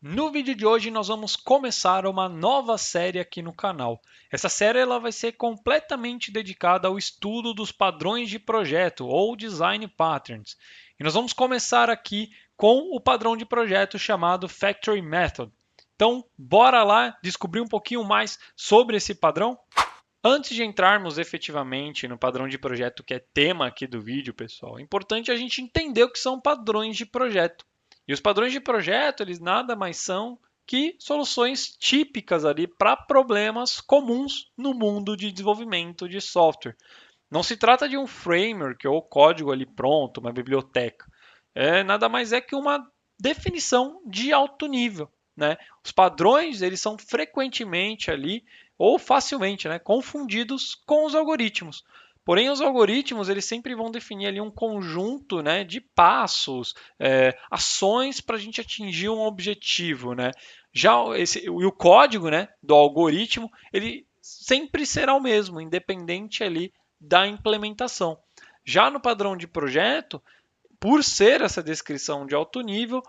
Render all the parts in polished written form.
No vídeo de hoje nós vamos começar uma nova série aqui no canal. Essa série ela vai ser completamente dedicada ao estudo dos padrões de projeto ou Design Patterns. E nós vamos começar aqui com o padrão de projeto chamado Factory Method. Então, bora lá descobrir um pouquinho mais sobre esse padrão? Antes de entrarmos efetivamente no padrão de projeto que é tema aqui do vídeo, pessoal, é importante a gente entender o que são padrões de projeto. E os padrões de projeto, eles nada mais são que soluções típicas ali para problemas comuns no mundo de desenvolvimento de software. Não se trata de um framework ou código ali pronto, uma biblioteca. Nada mais é que uma definição de alto nível, né? Os padrões, eles são frequentemente ali ou facilmente, né, confundidos com os algoritmos. Porém, os algoritmos eles sempre vão definir ali um conjunto, né, de passos, ações para a gente atingir um objetivo, né? O código, né, do algoritmo ele sempre será o mesmo, independente ali da implementação. Já no padrão de projeto, por ser essa descrição de alto nível,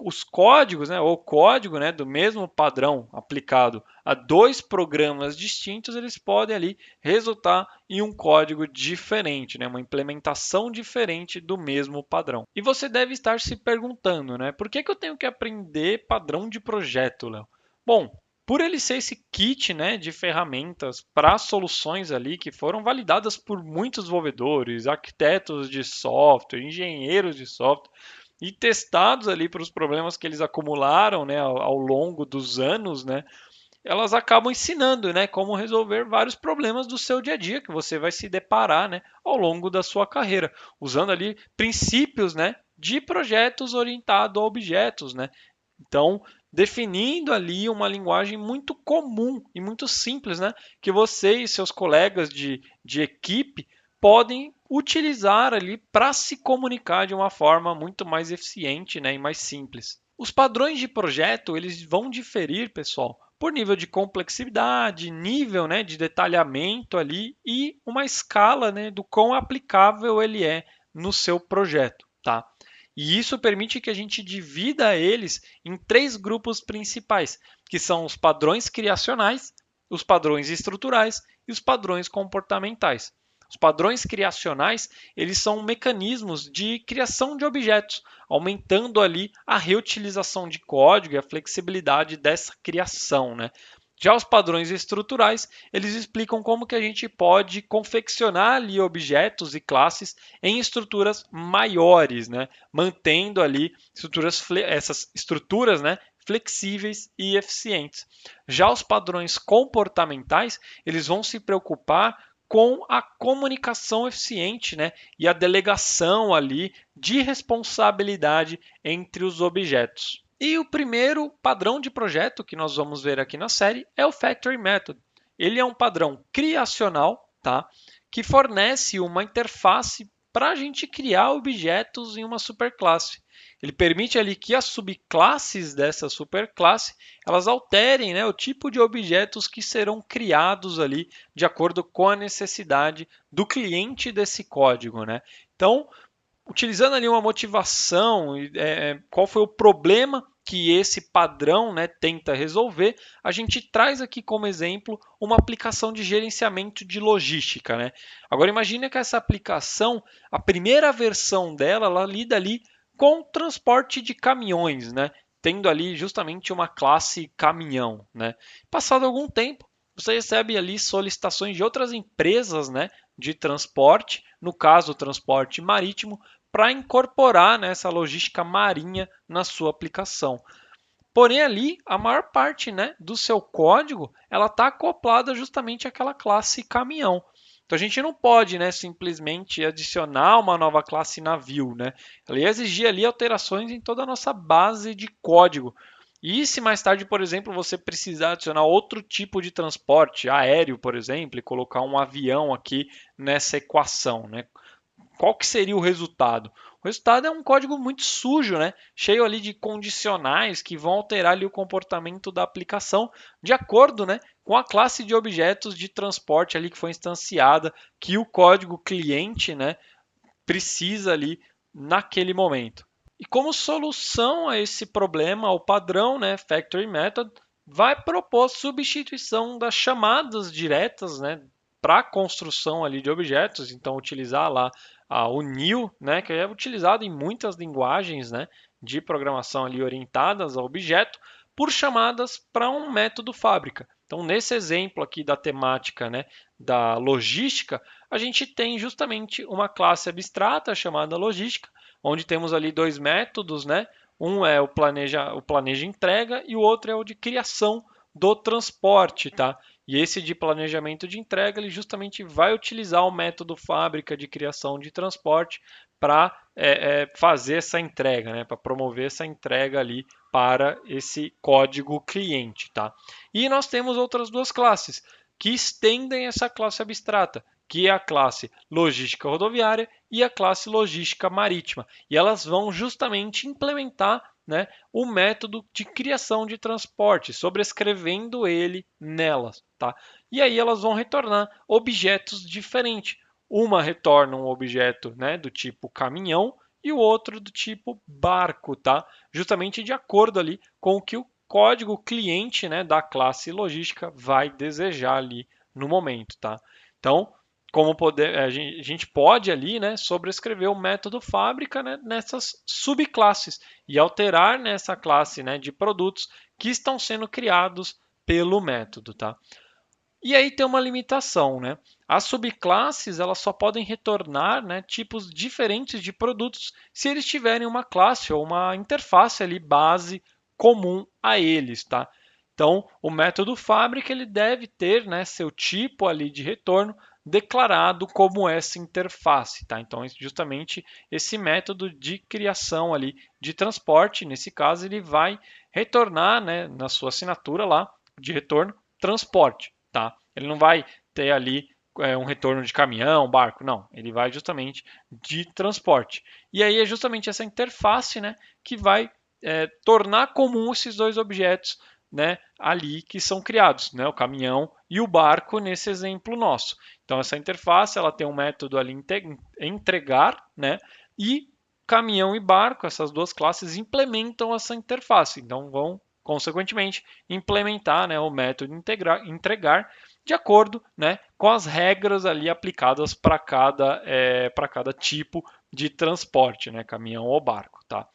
os códigos, né, ou código, né, do mesmo padrão aplicado a dois programas distintos, eles podem ali resultar em um código diferente, né, uma implementação diferente do mesmo padrão. E você deve estar se perguntando, né, por que eu tenho que aprender padrão de projeto, Léo? Bom, por ele ser esse kit, né, de ferramentas para soluções ali que foram validadas por muitos desenvolvedores, arquitetos de software, engenheiros de software e testados ali para os problemas que eles acumularam, né, ao longo dos anos, né, elas acabam ensinando, né, como resolver vários problemas do seu dia a dia que você vai se deparar, né, ao longo da sua carreira, usando ali princípios, né, de projetos orientados a objetos, né? Então, definindo ali uma linguagem muito comum e muito simples, né? Que você e seus colegas de equipe podem utilizar ali para se comunicar de uma forma muito mais eficiente, né, e mais simples. Os padrões de projeto eles vão diferir, pessoal, por nível de complexidade, nível, né, de detalhamento ali e uma escala, né, do quão aplicável ele é no seu projeto, tá? E isso permite que a gente divida eles em três grupos principais, que são os padrões criacionais, os padrões estruturais e os padrões comportamentais. Os padrões criacionais, eles são mecanismos de criação de objetos, aumentando ali a reutilização de código e a flexibilidade dessa criação, né? Já os padrões estruturais, eles explicam como que a gente pode confeccionar ali objetos e classes em estruturas maiores, né? Mantendo ali essas estruturas, né, flexíveis e eficientes. Já os padrões comportamentais, eles vão se preocupar com a comunicação eficiente, né, e a delegação ali de responsabilidade entre os objetos. E o primeiro padrão de projeto que nós vamos ver aqui na série é o Factory Method. Ele é um padrão criacional, tá? Que fornece uma interface para a gente criar objetos em uma superclasse. Ele permite ali que as subclasses dessa superclasse elas alterem, né, o tipo de objetos que serão criados ali de acordo com a necessidade do cliente desse código, né? Então, utilizando ali uma motivação, qual foi o problema que esse padrão, né, tenta resolver, a gente traz aqui como exemplo uma aplicação de gerenciamento de logística, né? Agora imagine que essa aplicação, a primeira versão dela, ela lida ali com transporte de caminhões, né? Tendo ali justamente uma classe caminhão, né? Passado algum tempo, você recebe ali solicitações de outras empresas, né, de transporte, no caso o transporte marítimo, para incorporar, né, essa logística marinha na sua aplicação. Porém, ali, a maior parte, né, do seu código ela está acoplada justamente àquela classe caminhão. Então, a gente não pode, né, simplesmente adicionar uma nova classe navio. Né? Ela ia exigir ali alterações em toda a nossa base de código. E se mais tarde, por exemplo, você precisar adicionar outro tipo de transporte, aéreo, por exemplo, e colocar um avião aqui nessa equação, né? Qual que seria o resultado? O resultado é um código muito sujo, né? Cheio ali de condicionais que vão alterar ali o comportamento da aplicação de acordo, né, com a classe de objetos de transporte ali que foi instanciada, que o código cliente, né, precisa ali naquele momento. E como solução a esse problema, o padrão, né, Factory Method, vai propor substituição das chamadas diretas, né, para a construção ali de objetos. Então, utilizar lá o new, né, que é utilizado em muitas linguagens, né, de programação ali orientadas a objeto, por chamadas para um método fábrica. Então, nesse exemplo aqui da temática, né, da logística, a gente tem justamente uma classe abstrata chamada logística, onde temos ali dois métodos, né? Um é o planeja entrega e o outro é o de criação do transporte, tá? E esse de planejamento de entrega, ele justamente vai utilizar o método fábrica de criação de transporte para fazer essa entrega, né? Para promover essa entrega ali para esse código cliente, tá? E nós temos outras duas classes que estendem essa classe abstrata, que é a classe logística rodoviária e a classe logística marítima. E elas vão justamente implementar, né, o método de criação de transporte, sobrescrevendo ele nelas, tá? E aí elas vão retornar objetos diferentes. Uma retorna um objeto, né, do tipo caminhão e o outro do tipo barco, tá? Justamente de acordo ali com o que o código cliente, né, da classe logística vai desejar ali no momento, tá? Então, a gente pode ali, né, sobrescrever o método fábrica, né, nessas subclasses e alterar nessa classe, né, de produtos que estão sendo criados pelo método, tá? E aí tem uma limitação, né? As subclasses elas só podem retornar, né, tipos diferentes de produtos se eles tiverem uma classe ou uma interface ali base comum a eles, tá? Então, o método fábrica ele deve ter, né, seu tipo ali de retorno declarado como essa interface, tá? Então, justamente esse método de criação ali de transporte, nesse caso, ele vai retornar, né, na sua assinatura lá de retorno transporte, tá? Ele não vai ter ali um retorno de caminhão, barco, não. Ele vai justamente de transporte. E aí é justamente essa interface, né, que vai tornar comum esses dois objetos, né, ali que são criados, né, o caminhão e o barco nesse exemplo nosso. Então essa interface ela tem um método ali entregar, né, e caminhão e barco, essas duas classes implementam essa interface. Então vão consequentemente implementar, né, o método entregar de acordo, né, com as regras ali aplicadas para cada tipo de transporte, né, caminhão ou barco, tá?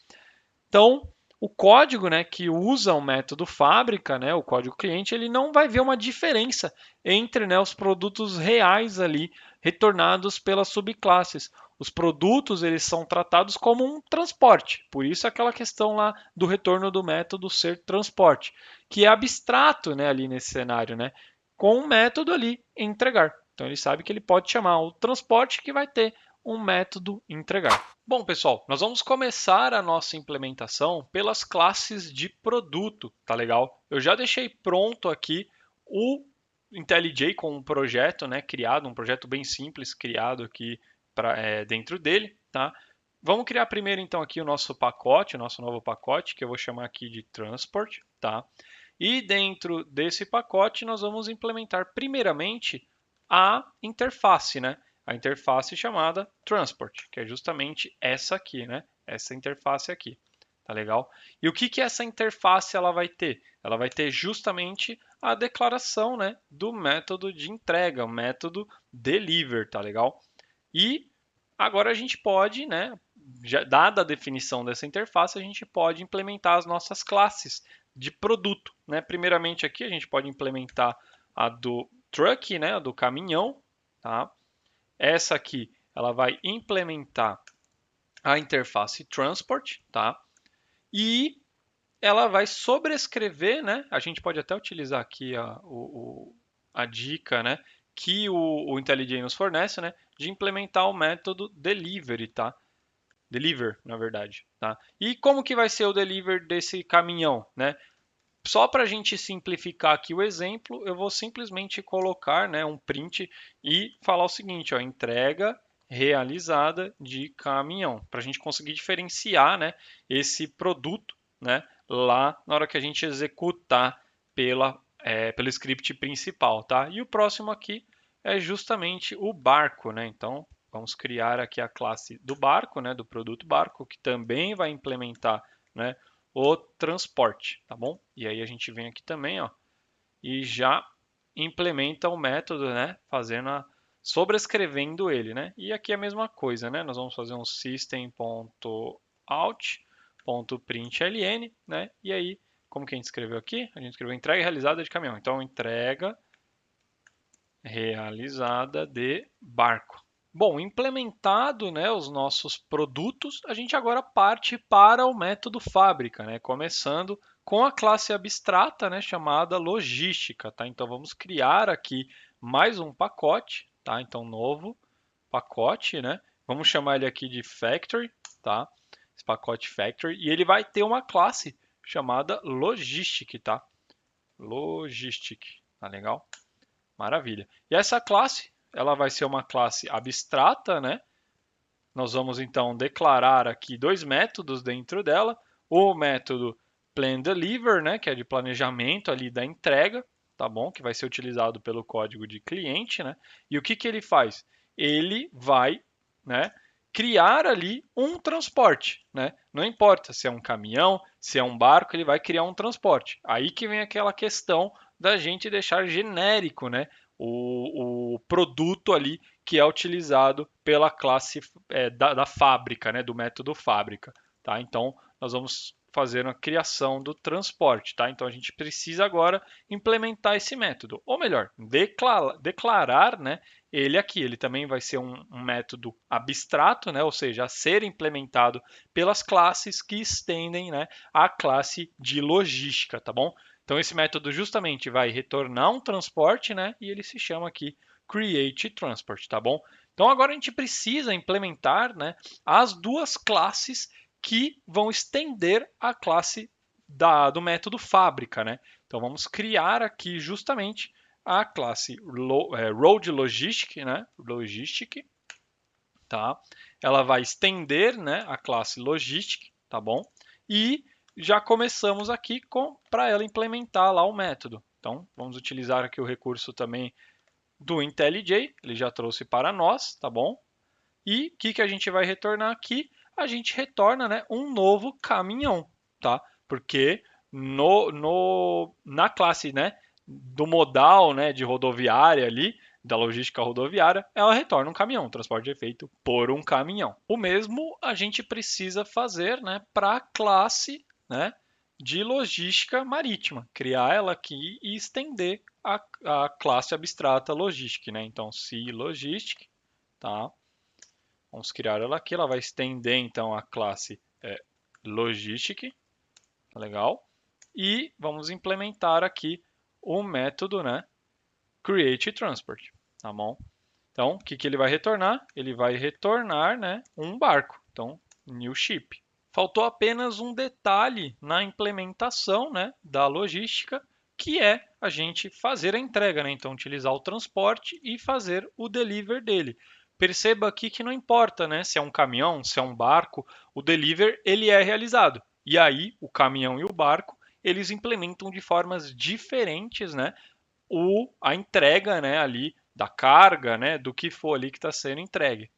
Então, o código, né, que usa o método fábrica, né, o código cliente, ele não vai ver uma diferença entre, né, os produtos reais ali retornados pelas subclasses. Os produtos eles são tratados como um transporte, por isso aquela questão lá do retorno do método ser transporte, que é abstrato, né, ali nesse cenário, né, com um método ali entregar. Então ele sabe que ele pode chamar o transporte que vai ter um método entregar. Bom, pessoal, nós vamos começar a nossa implementação pelas classes de produto, tá legal? Eu já deixei pronto aqui o IntelliJ com um projeto, né, criado, um projeto bem simples criado aqui dentro dele, tá? Vamos criar primeiro então aqui o nosso pacote, o nosso novo pacote, que eu vou chamar aqui de Transport, tá? E dentro desse pacote nós vamos implementar primeiramente a interface, né? A interface chamada Transport, que é justamente essa aqui, né? Essa interface aqui, tá legal? E o que que essa interface ela vai ter? Ela vai ter justamente a declaração, né, do método de entrega, o método deliver, tá legal? E agora a gente pode, né, dada a definição dessa interface, a gente pode implementar as nossas classes de produto, né? Primeiramente aqui a gente pode implementar a do truck, né, a do caminhão, tá? Essa aqui, ela vai implementar a interface transport, tá? E ela vai sobrescrever, né? A gente pode até utilizar aqui a dica, né? Que o IntelliJ nos fornece, né? De implementar o método delivery, tá? Deliver, na verdade, tá? E como que vai ser o deliver desse caminhão, né? Só para a gente simplificar aqui o exemplo, eu vou simplesmente colocar, né, um print e falar o seguinte, ó, entrega realizada de caminhão, para a gente conseguir diferenciar, né, esse produto, né, lá na hora que a gente executar pelo script principal, tá? E o próximo aqui é justamente o barco, né? Então Vamos criar aqui a classe do barco, né, do produto barco, que também vai implementar, né, o transporte, tá bom? E aí a gente vem aqui também, ó, e já implementa o método, né, sobrescrevendo ele, né? E aqui é a mesma coisa, né? Nós vamos fazer um system.out.println, né? E aí, como que a gente escreveu aqui? A gente escreveu entrega realizada de caminhão. Então, entrega realizada de barco. Bom, implementado, né, os nossos produtos, a gente agora parte para o método fábrica, né, começando com a classe abstrata, né, chamada logística, tá? Então vamos criar aqui mais um pacote, tá? Então novo pacote, né? Vamos chamar ele aqui de factory, tá? Esse pacote factory e ele vai ter uma classe chamada logistic, tá? Logistic, tá legal? Maravilha. E essa classe, ela vai ser uma classe abstrata, né? Nós vamos então declarar aqui dois métodos dentro dela. O método planDeliver, né, que é de planejamento ali da entrega, tá bom? Que vai ser utilizado pelo código de cliente, né? E o que que ele faz? Ele vai, né, criar ali um transporte, né? Não importa se é um caminhão, se é um barco, ele vai criar um transporte. Aí que vem aquela questão da gente deixar genérico, né? O produto ali que é utilizado pela classe da fábrica, né, do método fábrica. Tá? Então, nós vamos fazer a criação do transporte. Tá? Então, a gente precisa agora implementar esse método. Ou melhor, declarar, né, ele aqui. Ele também vai ser um método abstrato, né, ou seja, a ser implementado pelas classes que estendem, né, a classe de logística. Tá bom? Então, esse método justamente vai retornar um transporte, né, e ele se chama aqui create transport, tá bom? Então agora a gente precisa implementar, né, as duas classes que vão estender a classe do método fábrica, né? Então vamos criar aqui justamente a classe Road Logistic, né? Logistic, tá? Ela vai estender, né, a classe Logistic, tá bom? E já começamos aqui para ela implementar lá o método. Então vamos utilizar aqui o recurso também do IntelliJ, ele já trouxe para nós, tá bom? E o que a gente vai retornar aqui? A gente retorna, né, um novo caminhão, tá? Porque na classe, né, do modal, né, de rodoviária ali, da logística rodoviária, ela retorna um caminhão. O transporte é feito por um caminhão. O mesmo a gente precisa fazer, né, para a classe, né, de logística marítima, criar ela aqui e estender a classe abstrata logistic, né? Então, se logistic, tá? Vamos criar ela aqui, ela vai estender então a classe logistic, tá legal? E vamos implementar aqui o método, né? Create transport, tá bom? Então, o que ele vai retornar? Ele vai retornar, né, um barco. Então, new ship. Faltou apenas um detalhe na implementação, né, da logística, que é a gente fazer a entrega, né? Então, utilizar o transporte e fazer o deliver dele. Perceba aqui que não importa, né, se é um caminhão, se é um barco, o deliver ele é realizado. E aí, o caminhão e o barco, eles implementam de formas diferentes, né, a entrega, né, ali da carga, né, do que for ali que está sendo entregue.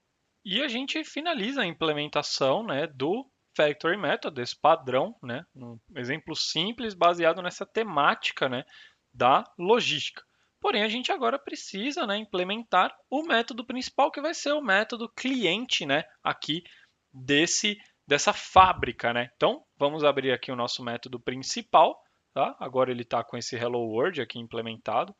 E a gente finaliza a implementação, né, do Factory Method, esse padrão, né, um exemplo simples baseado nessa temática, né, da logística. Porém, a gente agora precisa, né, implementar o método principal, que vai ser o método cliente, né, aqui dessa fábrica, né? Então, vamos abrir aqui o nosso método principal, tá? Agora ele está com esse Hello World aqui implementado,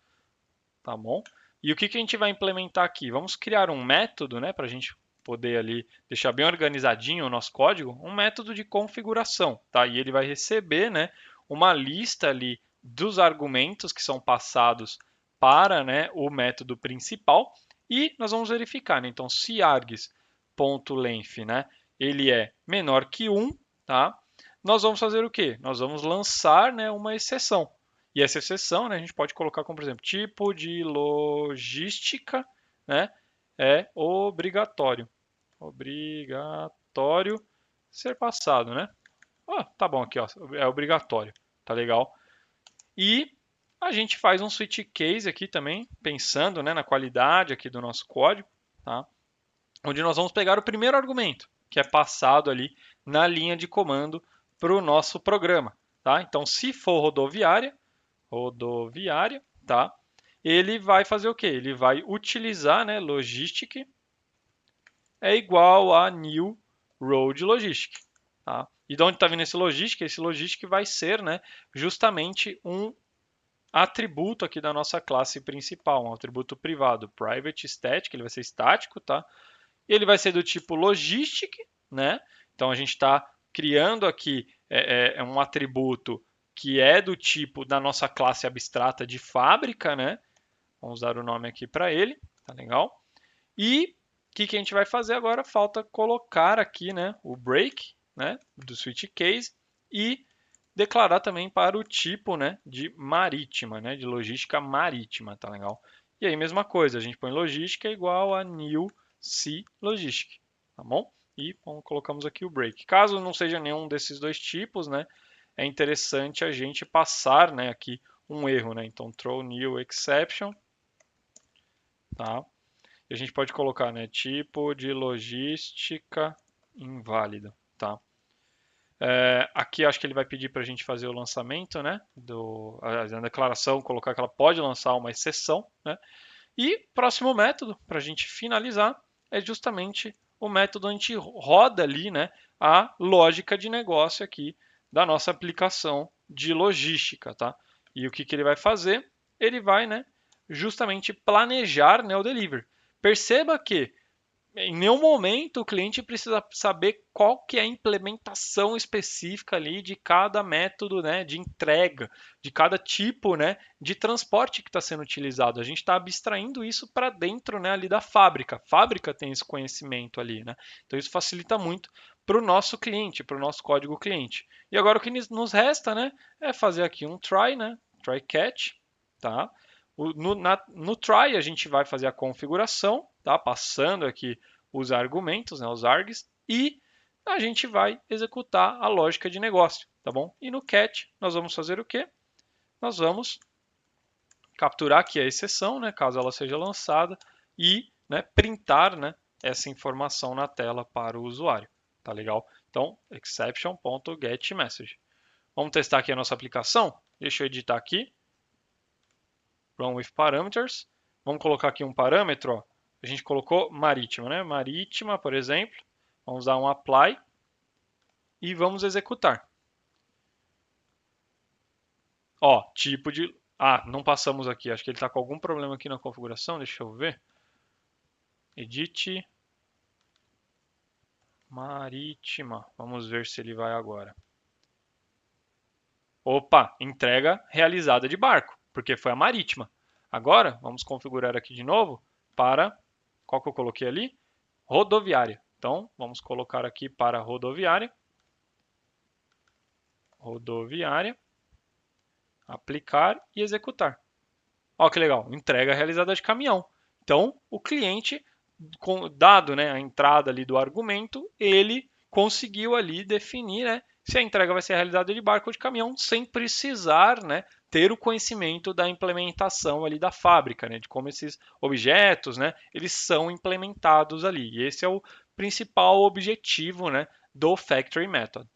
tá bom? E o que a gente vai implementar aqui? Vamos criar um método, né, para a gente poder ali deixar bem organizadinho o nosso código, um método de configuração, tá? E ele vai receber, né, uma lista ali dos argumentos que são passados para, né, o método principal e nós vamos verificar, né? Então, se args.length, né, ele é menor que 1, tá? Nós vamos fazer o quê? Nós vamos lançar, né, uma exceção. E essa exceção, né, a gente pode colocar como, por exemplo, tipo de logística, né, é obrigatório. Obrigatório ser passado, né? Tá bom aqui, ó, é obrigatório, tá legal. E a gente faz um switch case aqui também, pensando, né, na qualidade aqui do nosso código, tá? onde nós vamos pegar o primeiro argumento, que é passado ali na linha de comando para o nosso programa. Tá? Então, se for rodoviária, tá? Ele vai fazer o quê? Ele vai utilizar, né, logistic é igual a new road logistic. Tá? E de onde está vindo esse logistic? Esse logistic vai ser, né, justamente um atributo aqui da nossa classe principal, um atributo privado, private static, ele vai ser estático, tá? Ele vai ser do tipo logistic, né? Então a gente está criando aqui um atributo que é do tipo da nossa classe abstrata de fábrica, né? Vamos dar o nome aqui para ele, tá legal? E o que a gente vai fazer agora? Falta colocar aqui, né, o break, né, do switch case e declarar também para o tipo, né, de marítima, né, de logística marítima, tá legal? E aí mesma coisa, a gente põe logística igual a new C logistic, tá bom? E colocamos aqui o break. Caso não seja nenhum desses dois tipos, né, é interessante a gente passar, né, aqui um erro, né? Então throw new exception, tá? E a gente pode colocar, né, tipo de logística inválida, tá? Aqui acho que ele vai pedir para a gente fazer o lançamento, né, a declaração, colocar que ela pode lançar uma exceção, né? E próximo método, para a gente finalizar, é justamente o método onde a gente roda ali, né, a lógica de negócio aqui da nossa aplicação de logística, tá? E o que ele vai fazer? Ele vai, né, justamente planejar, né, o delivery. Perceba que em nenhum momento o cliente precisa saber qual que é a implementação específica ali de cada método, né, de entrega, de cada tipo, né, de transporte que está sendo utilizado. A gente está abstraindo isso para dentro, né, ali da fábrica. A fábrica tem esse conhecimento ali, né? Então isso facilita muito para o nosso cliente, para o nosso código cliente. E agora o que nos resta, né, é fazer aqui um try, né, try catch, tá? No try a gente vai fazer a configuração, tá? Passando aqui os argumentos, né, os args, e a gente vai executar a lógica de negócio, tá bom? E no catch nós vamos fazer o quê? Nós vamos capturar aqui a exceção, né, caso ela seja lançada, e, né, printar, né, essa informação na tela para o usuário, tá legal? Então, exception.getMessage. Vamos testar aqui a nossa aplicação? Deixa eu editar aqui. Run with parameters. Vamos colocar aqui um parâmetro, ó. A gente colocou marítima, né? Marítima, por exemplo. Vamos dar um apply e vamos executar. Ó, tipo de... Ah, não passamos aqui. Acho que ele está com algum problema aqui na configuração. Deixa eu ver. Edit marítima. Vamos ver se ele vai agora. Opa, entrega realizada de barco, porque foi a marítima. Agora, vamos configurar aqui de novo para... Qual que eu coloquei ali? Rodoviária. Então, vamos colocar aqui para rodoviária. Rodoviária. Aplicar e executar. Olha que legal, entrega realizada de caminhão. Então, o cliente, dado, né, a entrada ali do argumento, ele conseguiu ali definir, né, se a entrega vai ser realizada de barco ou de caminhão, sem precisar, né, ter o conhecimento da implementação ali da fábrica, né, de como esses objetos, né, eles são implementados ali. E esse é o principal objetivo, né, do Factory Method.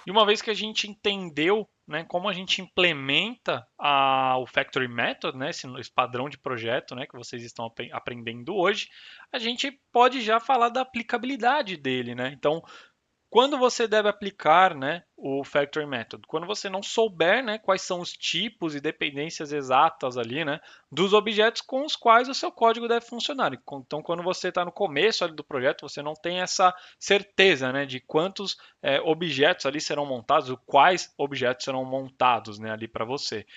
E uma vez que a gente entendeu, né, como a gente implementa o Factory Method, né, esse padrão de projeto, né, que vocês estão aprendendo hoje, a gente pode já falar da aplicabilidade dele, né? Então, quando você deve aplicar, né, o Factory Method? Quando você não souber, né, quais são os tipos e dependências exatas ali, né, dos objetos com os quais o seu código deve funcionar. Então, quando você está no começo ali do projeto, você não tem essa certeza, né, de quantos objetos ali serão montados, ou quais objetos serão montados, né, ali para você.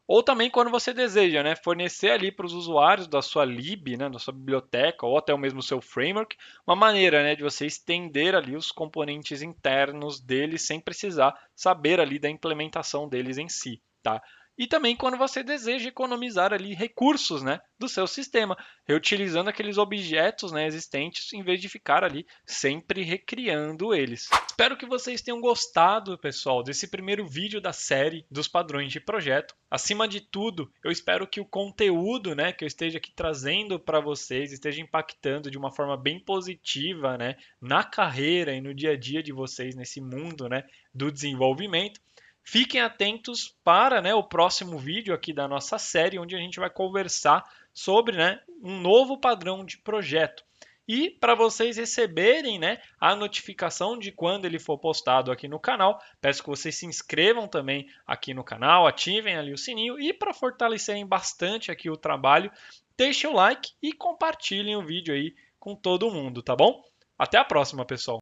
Ou também quando você deseja, né, fornecer ali para os usuários da sua lib, né, da sua biblioteca, ou até o mesmo seu framework, uma maneira, né, de você estender ali os componentes internos deles sem precisar saber ali da implementação deles em si, tá? E também quando você deseja economizar ali recursos, né, do seu sistema, reutilizando aqueles objetos, né, existentes, em vez de ficar ali sempre recriando eles. Espero que vocês tenham gostado, pessoal, desse primeiro vídeo da série dos padrões de projeto. Acima de tudo, eu espero que o conteúdo, né, que eu esteja aqui trazendo para vocês esteja impactando de uma forma bem positiva, né, na carreira e no dia a dia de vocês nesse mundo, né, do desenvolvimento. Fiquem atentos para, né, o próximo vídeo aqui da nossa série, onde a gente vai conversar sobre, né, um novo padrão de projeto. E para vocês receberem, né, a notificação de quando ele for postado aqui no canal, peço que vocês se inscrevam também aqui no canal, ativem ali o sininho e para fortalecerem bastante aqui o trabalho, deixem o like e compartilhem o vídeo aí com todo mundo, tá bom? Até a próxima, pessoal!